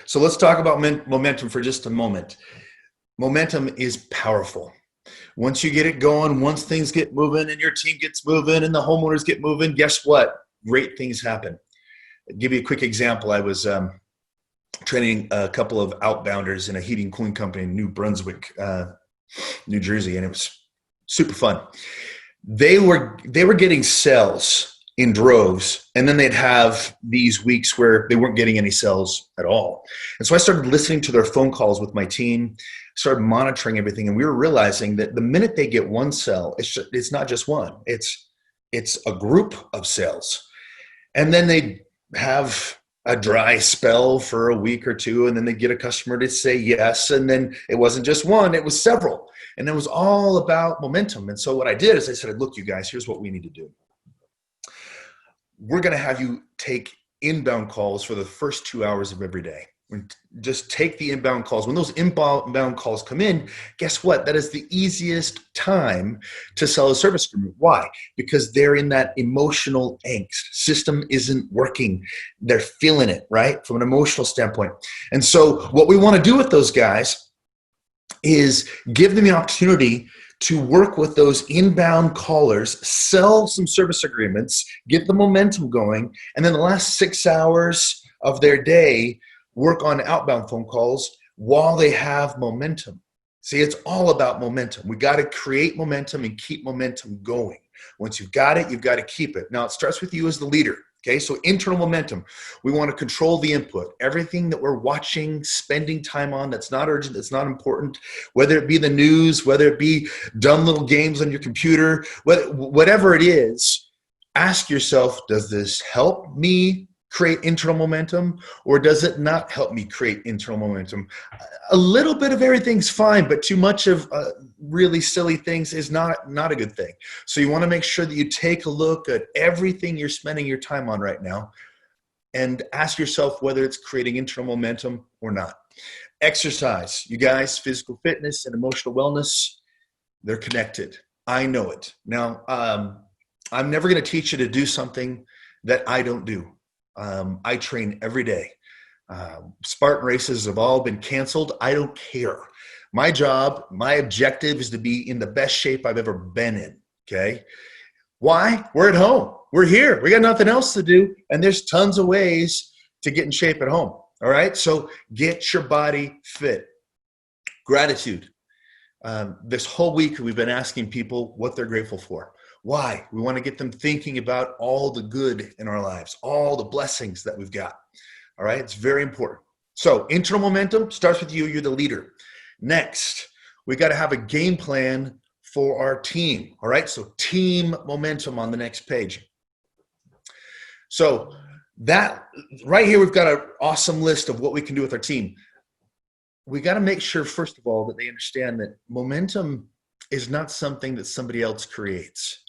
So let's talk about momentum for just a moment. Momentum is powerful. Once you get it going, once things get moving and your team gets moving and the homeowners get moving, guess what? Great things happen. I'll give you a quick example. I was training a couple of outbounders in a heating and cooling company in New Brunswick, New Jersey, and it was super fun. They were getting sales in droves, and then they'd have these weeks where they weren't getting any sales at all. And so I started listening to their phone calls with my team, started monitoring everything, and we were realizing that the minute they get one sale, it's not just one, it's a group of sales. And then they have a dry spell for a week or two, and then they get a customer to say yes, and then it wasn't just one, it was several. And it was all about momentum. And so what I did is I said, look, you guys, here's what we need to do. We're going to have you take inbound calls for the first 2 hours of every day. Just take the inbound calls. When those inbound calls come in, guess what? That is the easiest time to sell a service agreement. Why? Because they're in that emotional angst. System isn't working. They're feeling it, right? From an emotional standpoint. And so what we want to do with those guys is give them the opportunity to work with those inbound callers, sell some service agreements, get the momentum going, and then the last 6 hours of their day, work on outbound phone calls while they have momentum. See, it's all about momentum. We got to create momentum and keep momentum going. Once you've got it, you've got to keep it. Now, it starts with you as the leader. Okay, so internal momentum. We want to control the input. Everything that we're watching, spending time on that's not urgent, that's not important, whether it be the news, whether it be dumb little games on your computer, whatever it is, ask yourself, does this help me create internal momentum, or does it not help me create internal momentum? A little bit of everything's fine, but too much of really silly things is not a good thing. So you want to make sure that you take a look at everything you're spending your time on right now and ask yourself whether it's creating internal momentum or not. Exercise, you guys, physical fitness and emotional wellness, they're connected. I know it. Now, I'm never going to teach you to do something that I don't do. I train every day. Spartan races have all been canceled. I don't care. My job, my objective is to be in the best shape I've ever been in. Okay. Why? We're at home. We're here. We got nothing else to do. And there's tons of ways to get in shape at home. All right. So get your body fit. Gratitude. This whole week, we've been asking people what they're grateful for. Why? We want to get them thinking about all the good in our lives, all the blessings that we've got. All right. It's very important. So internal momentum starts with you. You're the leader. Next, we got to have a game plan for our team. All right. So team momentum on the next page. So that right here, we've got an awesome list of what we can do with our team. We got to make sure, first of all, that they understand that momentum is not something that somebody else creates.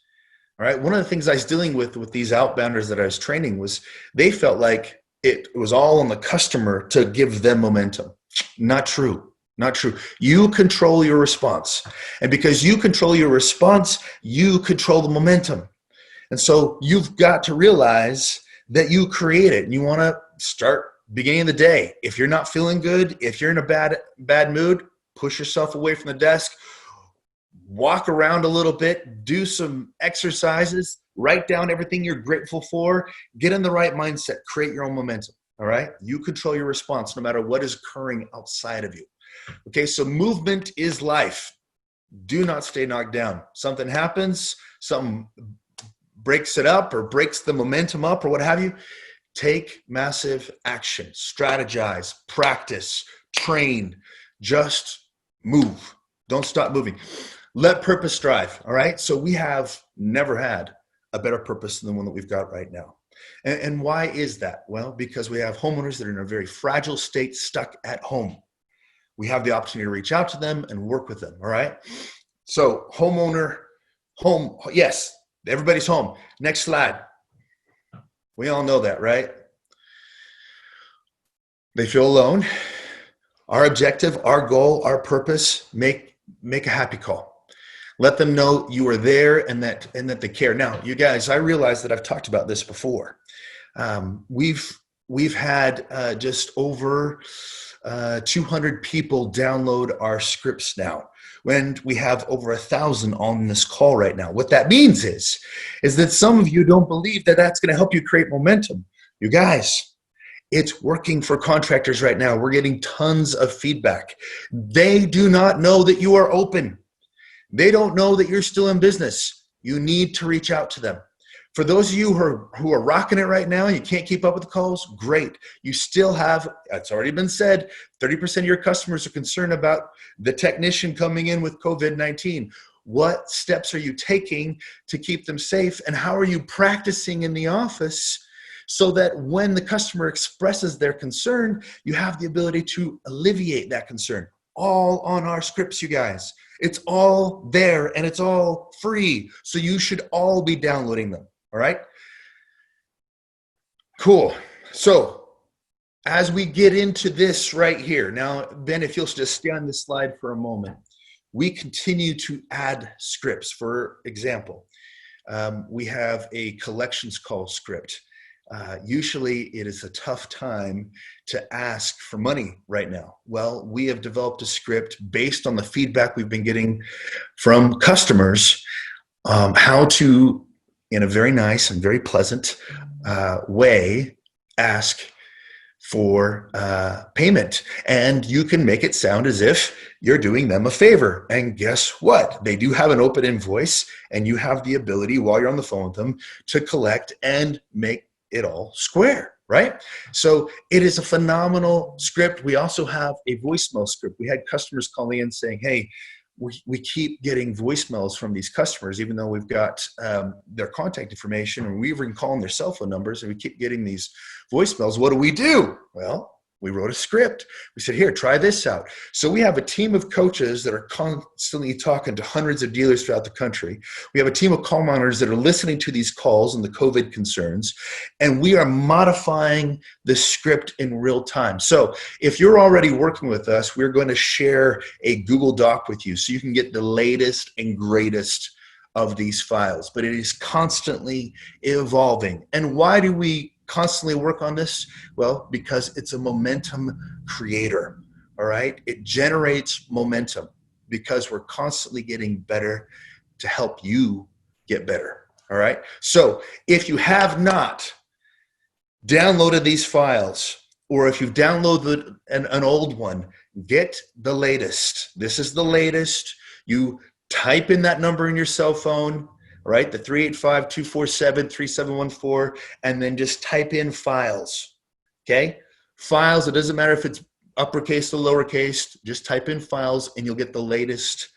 All right. One of the things I was dealing with these outbounders that I was training was they felt like it was all on the customer to give them momentum. Not true. Not true. You control your response. And because you control your response, you control the momentum. And so you've got to realize that you create it, and you want to start beginning of the day. If you're not feeling good, if you're in a bad mood, push yourself away from the desk. Walk around a little bit, do some exercises, write down everything you're grateful for, get in the right mindset, create your own momentum, all right? You control your response no matter what is occurring outside of you. Okay, so movement is life. Do not stay knocked down. Something happens, something breaks it up or breaks the momentum up or what have you. Take massive action, strategize, practice, train, just move. Don't stop moving. Let purpose drive, all right? So we have never had a better purpose than the one that we've got right now. And why is that? Well, because we have homeowners that are in a very fragile state, stuck at home. We have the opportunity to reach out to them and work with them, all right? So home, yes, everybody's home. Next slide. We all know that, right? They feel alone. Our objective, our goal, our purpose, make a happy call. Let them know you are there and that they care. Now, you guys, I realize that I've talked about this before. We've had just over 200 people download our scripts now, when we have over 1,000 on this call right now. What that means is that some of you don't believe that that's going to help you create momentum. You guys, it's working for contractors right now. We're getting tons of feedback. They do not know that you are open. They don't know that you're still in business. You need to reach out to them. For those of you who are rocking it right now, you can't keep up with the calls, great. You still have, it's already been said, 30% of your customers are concerned about the technician coming in with COVID-19. What steps are you taking to keep them safe? And how are you practicing in the office so that when the customer expresses their concern, you have the ability to alleviate that concern? All on our scripts, you guys. It's all there and it's all free. So you should all be downloading them. All right. Cool. So as we get into this right here, now, Ben, if you'll just stay on this slide for a moment, we continue to add scripts. For example, we have a collections call script. Usually it is a tough time to ask for money right now. Well, we have developed a script based on the feedback we've been getting from customers, how to, in a very nice and very pleasant way, ask for payment. And you can make it sound as if you're doing them a favor. And guess what? They do have an open invoice, and you have the ability, while you're on the phone with them, to collect and make it all square, right? So it is a phenomenal script. We also have a voicemail script. We had customers calling in saying, hey, we keep getting voicemails from these customers, even though we've got their contact information, and we even call them their cell phone numbers, and we keep getting these voicemails. What do? Well, we wrote a script. We said, here, try this out. So we have a team of coaches that are constantly talking to hundreds of dealers throughout the country. We have a team of call monitors that are listening to these calls and the COVID concerns, and we are modifying the script in real time. So if you're already working with us, we're going to share a Google Doc with you so you can get the latest and greatest of these files. But it is constantly evolving. And why do we constantly work on this? Well, because it's a momentum creator. All right. It generates momentum because we're constantly getting better to help you get better. All right. So if you have not downloaded these files, or if you've downloaded an old one, get the latest. This is the latest. You type in that number in your cell phone, right? The 385-247-3714, and then just type in files, okay? Files, it doesn't matter if it's uppercase or lowercase, just type in files and you'll get the latest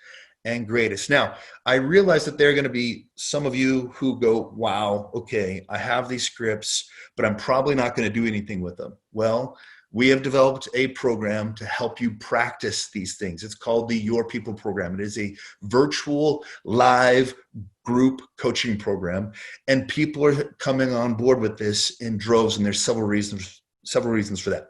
and greatest. Now, I realize that there are going to be some of you who go, wow, okay, I have these scripts, but I'm probably not going to do anything with them. Well, we have developed a program to help you practice these things. It's called the Your People program. It is a virtual live group coaching program, and people are coming on board with this in droves, and there's several reasons for that.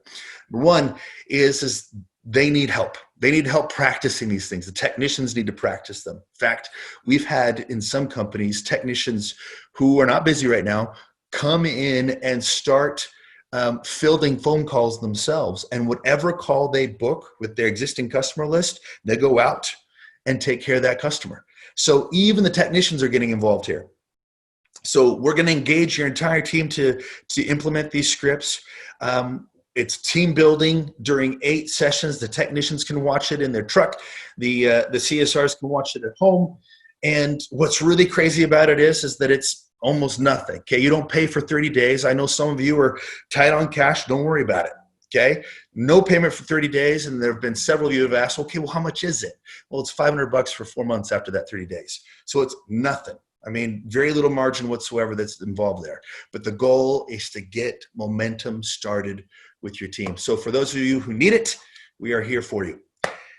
Number one is they need help. They need help practicing these things. The technicians need to practice them. In fact, we've had in some companies technicians who are not busy right now come in and start fielding phone calls themselves, and whatever call they book with their existing customer list, they go out and take care of that customer. So even the technicians are getting involved here. So we're going to engage your entire team to implement these scripts. It's team building during 8 sessions. The technicians can watch it in their truck. The CSRs can watch it at home. And what's really crazy about it is that it's almost nothing. Okay, you don't pay for 30 days. I know some of you are tight on cash. Don't worry about it. Okay, no payment for 30 days. And there have been several of you have asked, okay, well, how much is it? Well, it's $500 for 4 months after that 30 days. So it's nothing. I mean, very little margin whatsoever that's involved there. But the goal is to get momentum started with your team. So for those of you who need it, we are here for you.